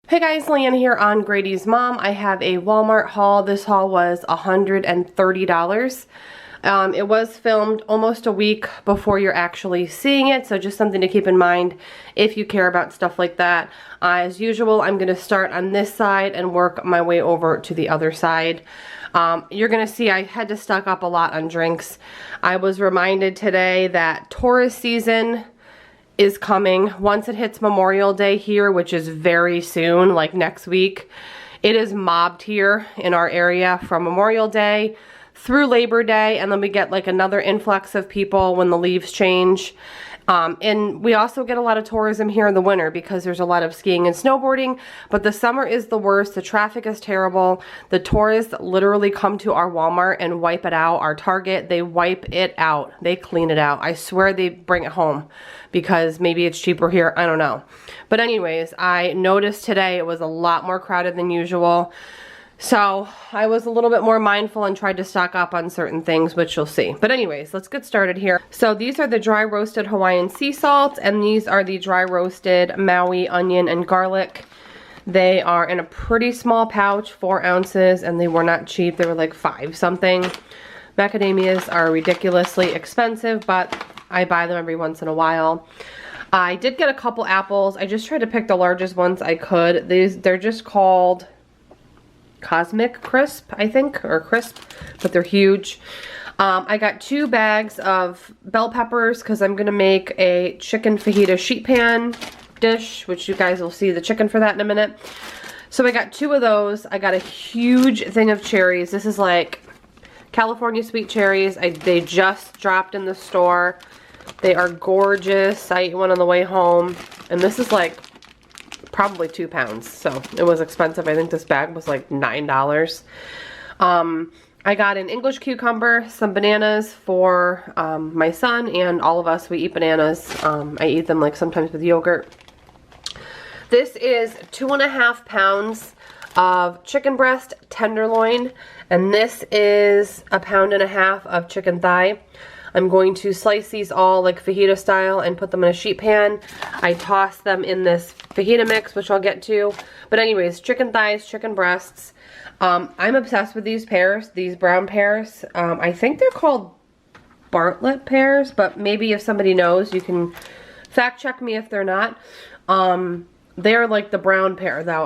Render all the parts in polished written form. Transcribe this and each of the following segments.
Hey guys, Leanna here on Grady's Mom. I have a Walmart haul. This haul was $130. It was filmed almost a week before you're actually seeing it, so just something to keep in mind if you care about stuff like that. As usual, I'm going to start on this side and work my way over to the other side. You're going to see I had to stock up a lot on drinks. I was reminded today that tourist season is coming. Once it hits Memorial Day here, which is very soon, like next week, it is mobbed here in our area from Memorial Day through Labor Day, and then we get like another influx of people when the leaves change. And we also get a lot of tourism here in the winter because there's a lot of skiing and snowboarding, but the summer is the worst. The traffic is terrible. The tourists literally come to our Walmart and wipe it out. Our Target, they wipe it out. They clean it out. I swear they bring it home because maybe it's cheaper here. I don't know. But anyways, I noticed today it was a lot more crowded than usual. So I was a little bit more mindful and tried to stock up on certain things, which you'll see. But anyways, let's get started here. So these are the dry roasted Hawaiian sea salt, and these are the dry roasted Maui onion and garlic. They are in a pretty small pouch, 4 ounces, and they were not cheap. They were like 5 something. Macadamias are ridiculously expensive, but I buy them every once in a while. I did get a couple apples. I just tried to pick the largest ones I could. They're just called Cosmic Crisp, I think, or Crisp, but they're huge. I got 2 bags of bell peppers because I'm going to make a chicken fajita sheet pan dish, which you guys will see the chicken for that in a minute. So I got 2 of those. I got a huge thing of cherries. This is like California sweet cherries. They just dropped in the store. They are gorgeous. I ate one on the way home, and this is like probably 2 pounds, so it was expensive. I think this bag was like $9. I got an English cucumber, some bananas for my son and all of us. We eat bananas. I eat them like sometimes with yogurt. This is 2.5 pounds of chicken breast tenderloin, and this is 1.5 pounds of chicken thigh. I'm going to slice these all like fajita style and put them in a sheet pan. I toss them in this fajita mix, which I'll get to. But anyways, chicken thighs, chicken breasts. I'm obsessed with these pears, these brown pears. I think they're called Bartlett pears, but maybe if somebody knows, you can fact check me if they're not. They're like the brown pear though.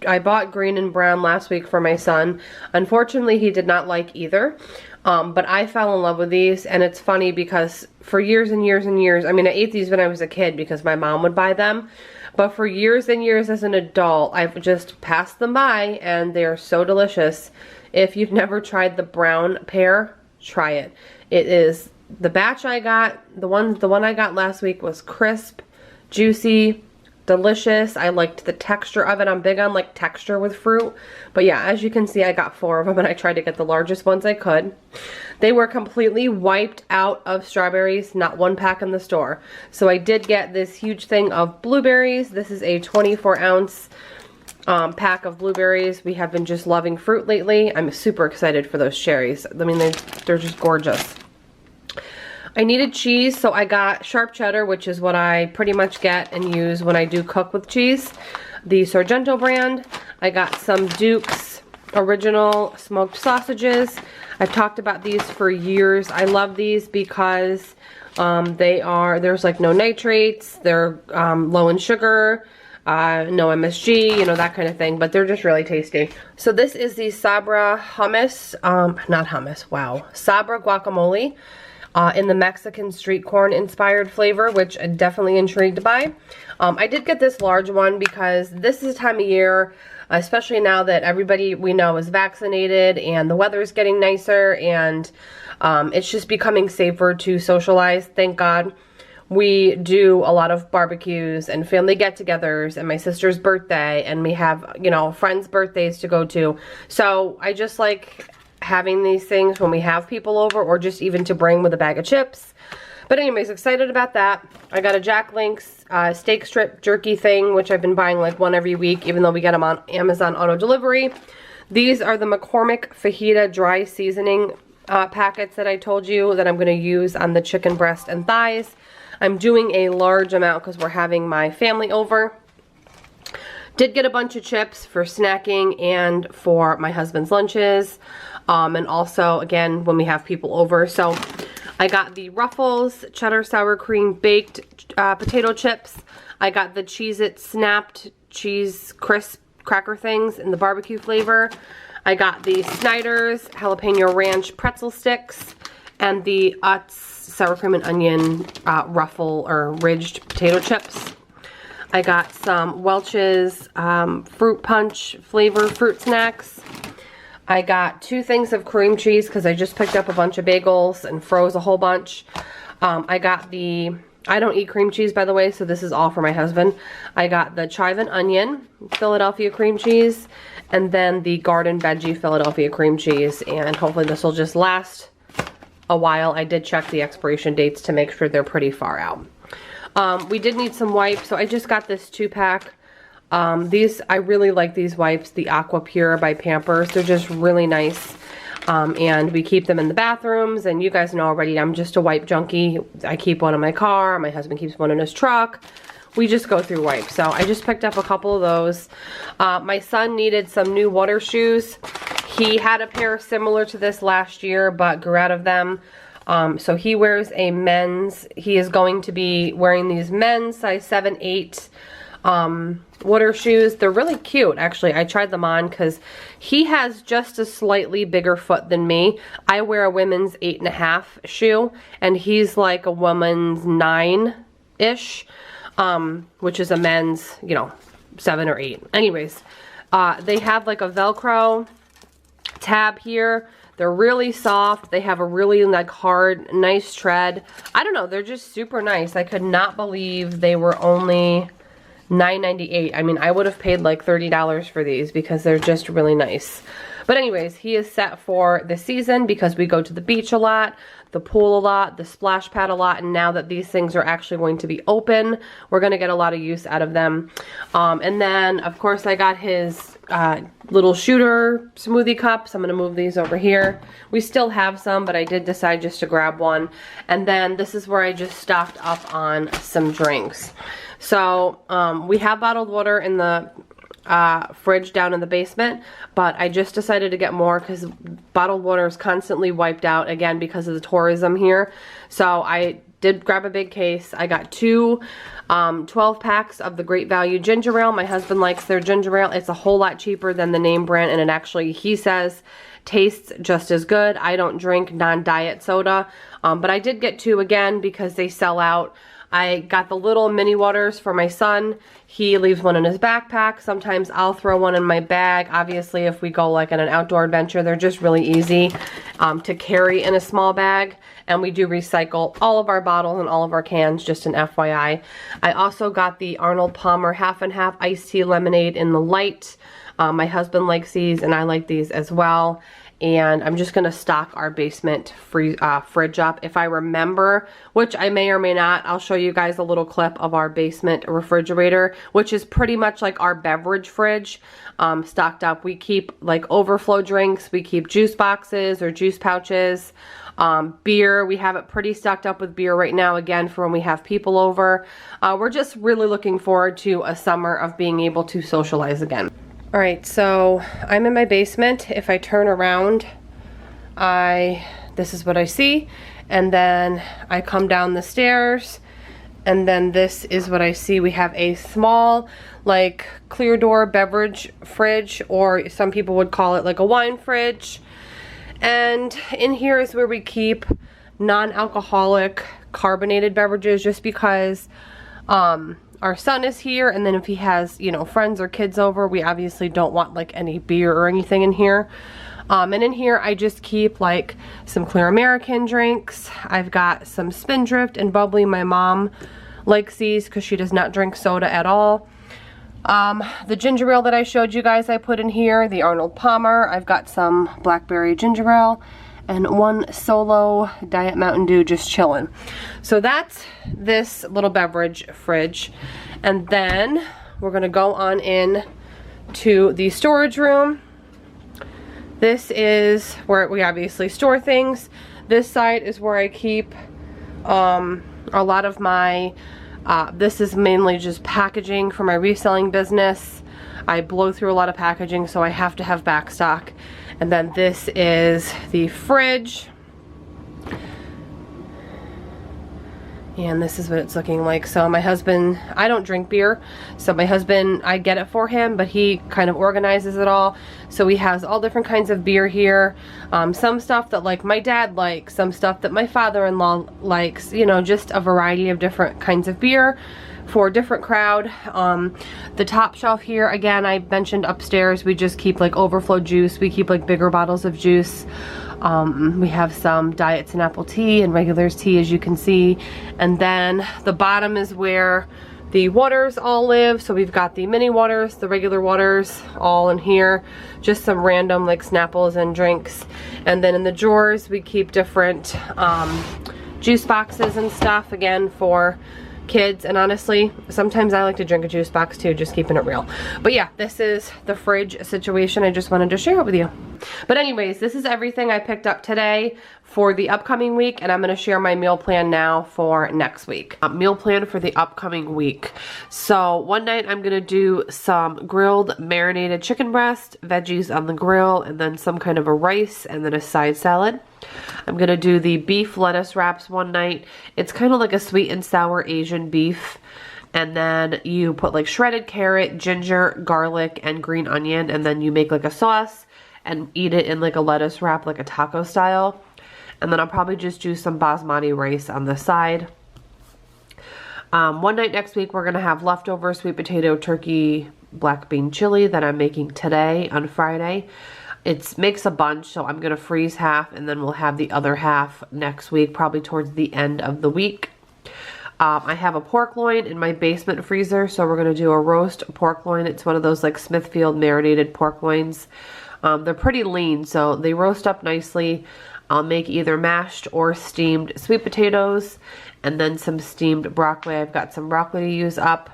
I bought green and brown last week for my son. Unfortunately, he did not like either. But I fell in love with these, and it's funny because for years and years and years, I mean, I ate these when I was a kid because my mom would buy them, but for years and years as an adult, I've just passed them by, and they are so delicious. If you've never tried the brown pear, try it. It is the batch I got. The one I got last week was crisp, juicy, delicious. I liked the texture of it. I'm big on like texture with fruit. But yeah, as you can see, I got 4 of them, and I tried to get the largest ones I could. They were completely wiped out of strawberries, not 1 pack in the store. So I did get this huge thing of blueberries. This is a 24-ounce pack of blueberries. We have been just loving fruit lately. I'm super excited for those cherries. I mean, they're just gorgeous. I needed cheese, so I got sharp cheddar, which is what I pretty much get and use when I do cook with cheese. The Sargento brand. I got some Duke's original smoked sausages. I've talked about these for years. I love these because there's like no nitrates, they're low in sugar, no MSG, you know, that kind of thing, but they're just really tasty. So this is the Sabra hummus, not hummus, wow, Sabra guacamole. In the Mexican street corn inspired flavor, which I'm definitely intrigued by. I did get this large one because this is a time of year, especially now that everybody we know is vaccinated and the weather's getting nicer, and it's just becoming safer to socialize, thank God. We do a lot of barbecues and family get-togethers, and my sister's birthday, and we have, you know, friends' birthdays to go to. So I just like having these things when we have people over, or just even to bring with a bag of chips. But anyways, excited about that. I got a Jack Link's steak strip jerky thing, which I've been buying like one every week, even though we get them on Amazon auto delivery. These are the McCormick fajita dry seasoning packets that I told you that I'm going to use on the chicken breast and thighs. I'm doing a large amount because we're having my family over. Did get a bunch of chips for snacking and for my husband's lunches. And also, again, when we have people over. So I got the Ruffles cheddar sour cream baked potato chips. I got the Cheez-It snapped cheese crisp cracker things in the barbecue flavor. I got the Snyder's jalapeno ranch pretzel sticks and the Utz sour cream and onion ruffle or ridged potato chips. I got some Welch's fruit punch flavor fruit snacks. I got 2 things of cream cheese because I just picked up a bunch of bagels and froze a whole bunch. I got the, I don't eat cream cheese, by the way, so this is all for my husband. I got the chive and onion Philadelphia cream cheese and then the garden veggie Philadelphia cream cheese, and hopefully this will just last a while. I did check the expiration dates to make sure they're pretty far out. We did need some wipes, so I just got this 2-pack. I really like these wipes, the Aqua Pure by Pampers. They're just really nice. And we keep them in the bathrooms, and you guys know already I'm just a wipe junkie. I keep one in my car, my husband keeps one in his truck. We just go through wipes. So I just picked up a couple of those. My son needed some new water shoes. He had a pair similar to this last year, but grew out of them. So he wears a men's, he is going to be wearing these men's size 7, 8 water shoes. They're really cute, actually. I tried them on because he has just a slightly bigger foot than me. I wear a women's 8.5 shoe, and he's like a woman's 9-ish, which is a men's, you know, 7 or 8. Anyways, they have like a Velcro tab here. They're really soft. They have a really like hard, nice tread. I don't know. They're just super nice. I could not believe they were only $9.98. I mean, I would have paid like $30 for these because they're just really nice. But anyways, he is set for the season because we go to the beach a lot, the pool a lot, the splash pad a lot, and now that these things are actually going to be open, we're going to get a lot of use out of them. And then, of course, I got his little shooter smoothie cups. I'm going to move these over here. We still have some, but I did decide just to grab one. And then this is where I just stocked up on some drinks. So we have bottled water in the fridge down in the basement, but I just decided to get more because bottled water is constantly wiped out again because of the tourism here. So I did grab a big case. I got 2 12 packs of the Great Value ginger ale. My husband likes their ginger ale. It's a whole lot cheaper than the name brand, and it actually, he says, tastes just as good. I don't drink non-diet soda, but I did get 2 again because they sell out. I got the little mini waters for my son. He leaves one in his backpack. Sometimes I'll throw one in my bag. Obviously, if we go like on an outdoor adventure, they're just really easy to carry in a small bag. And we do recycle all of our bottles and all of our cans, just an FYI. I also got the Arnold Palmer half and half iced tea lemonade in the light. My husband likes these and I like these as well. And I'm just going to stock our basement fridge up. If I remember, which I may or may not, I'll show you guys a little clip of our basement refrigerator, which is pretty much like our beverage fridge stocked up. We keep like overflow drinks. We keep juice boxes or juice pouches. Beer, we have it pretty stocked up with beer right now, again, for when we have people over. We're just really looking forward to a summer of being able to socialize again. Alright, so I'm in my basement. If I turn around, this is what I see. And then I come down the stairs, and then this is what I see. We have a small, like, clear door beverage fridge, or some people would call it like a wine fridge. And in here is where we keep non-alcoholic carbonated beverages, just because our son is here, and then if he has, you know, friends or kids over, we obviously don't want like any beer or anything in here. And in here I just keep like some Clear American drinks. I've got some Spindrift and Bubbly. My mom likes these because she does not drink soda at all. The ginger ale that I showed you guys I put in here, the Arnold Palmer. I've got some blackberry ginger ale and 1 solo Diet Mountain Dew just chilling. So that's this little beverage fridge. And then we're gonna go on in to the storage room. This is where we obviously store things. This side is where I keep a lot of my, this is mainly just packaging for my reselling business. I blow through a lot of packaging, so I have to have back stock. And then this is the fridge. And this is what it's looking like. So my husband, I don't drink beer, so my husband, I get it for him, but he kind of organizes it all. So he has all different kinds of beer here. Some stuff that like my dad likes, some stuff that my father-in-law likes, you know, just a variety of different kinds of beer for a different crowd. The top shelf here, again, I mentioned upstairs, we just keep like overflow juice. We keep like bigger bottles of juice. We have some diets and apple tea and regulars tea, as you can see. And then the bottom is where the waters all live. So we've got the mini waters, the regular waters, all in here. Just some random like Snapples and drinks. And then in the drawers, we keep different juice boxes and stuff, again, for kids. And honestly, sometimes I like to drink a juice box too, just keeping it real. But yeah, this is the fridge situation. I just wanted to share it with you. But anyways, this is everything I picked up today for the upcoming week, and I'm going to share my meal plan now for next week. Meal plan for the upcoming week. So one night I'm going to do some grilled marinated chicken breast, veggies on the grill, and then some kind of a rice, and then a side salad. I'm going to do the beef lettuce wraps one night. It's kind of like a sweet and sour Asian beef. And then you put like shredded carrot, ginger, garlic, and green onion, and then you make like a sauce and eat it in like a lettuce wrap, like a taco style. And then I'll probably just do some basmati rice on the side. One night next week, we're going to have leftover sweet potato turkey black bean chili that I'm making today on Friday. It makes a bunch, so I'm going to freeze half, and then we'll have the other half next week, probably towards the end of the week. I have a pork loin in my basement freezer, so we're going to do a roast pork loin. It's one of those like Smithfield marinated pork loins. They're pretty lean, so they roast up nicely. I'll make either mashed or steamed sweet potatoes, and then some steamed broccoli. I've got some broccoli to use up.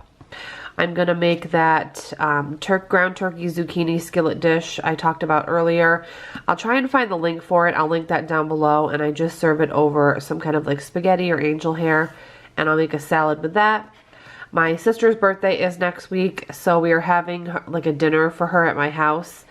I'm going to make that ground turkey zucchini skillet dish I talked about earlier. I'll try and find the link for it. I'll link that down below, and I just serve it over some kind of like spaghetti or angel hair, and I'll make a salad with that. My sister's birthday is next week, so we are having like a dinner for her at my house.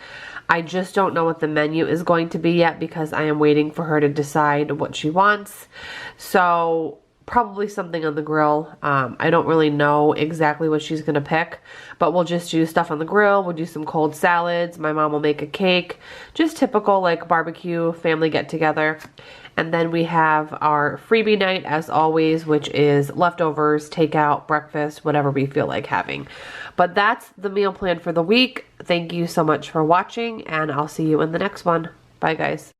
I just don't know what the menu is going to be yet because I am waiting for her to decide what she wants. So probably something on the grill. I don't really know exactly what she's going to pick, but we'll just do stuff on the grill. We'll do some cold salads. My mom will make a cake. Just typical like barbecue family get together. And then we have our freebie night as always, which is leftovers, takeout, breakfast, whatever we feel like having. But that's the meal plan for the week. Thank you so much for watching, and I'll see you in the next one. Bye guys.